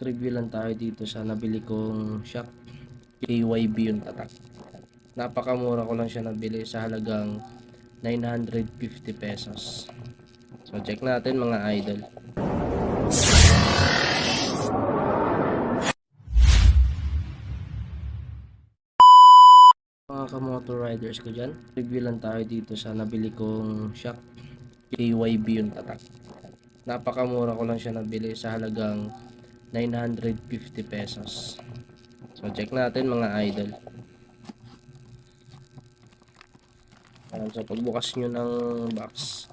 Review lang tayo dito sa nabili kong shock. KYB yung tatak. Napakamura ko lang siya nabili sa halagang 950 pesos. So check natin mga idol. Mga kamotor riders ko dyan, review lang tayo dito sa nabili kong shock. KYB yung tatak. Napakamura ko lang siya nabili sa halagang 950 pesos. So check natin mga idol. So pagbukas nyo ng box,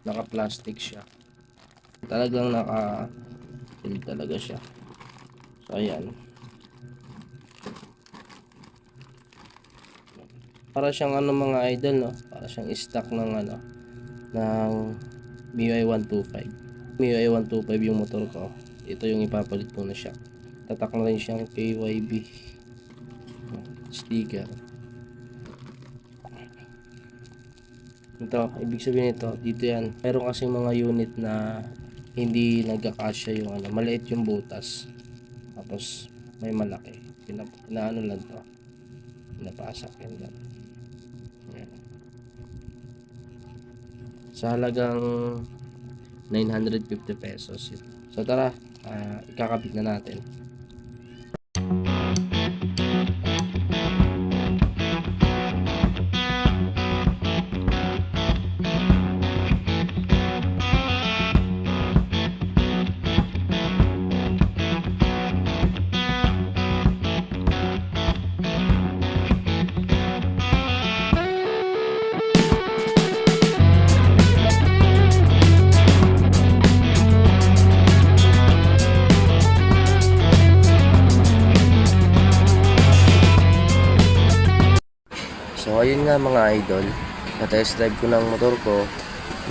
naka-plastic siya. Talagang naka-seal talaga siya. So ayan. Para siyang mga idol, no? Para siyang stock ng ng MIUI 125. MIUI 125 yung motor ko. Ito yung ipapalit ko na siya. Tatak na rin siyang KYB sticker. Ito, ibig sabihin nito, dito yan. Meron kasi mga unit na hindi nagkakasya yung maliit yung butas. Tapos may malaki. Pinaano lang to. Pinapasak yan lang. Yan. Sa halagang 950 pesos yun. So tara, ikakabit na natin. So ayun nga mga idol, na-test drive ko ng motor ko,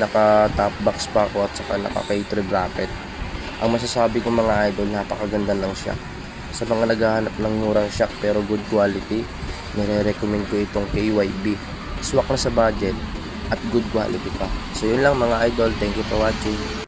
naka top box pa ako at saka naka K3 bracket. Ang masasabi ko mga idol, napakaganda lang siya. Sa mga naghahanap ng murang shock pero good quality, nire-recommend ko itong KYB. Swak na sa budget at good quality pa. So yun lang mga idol, thank you for watching.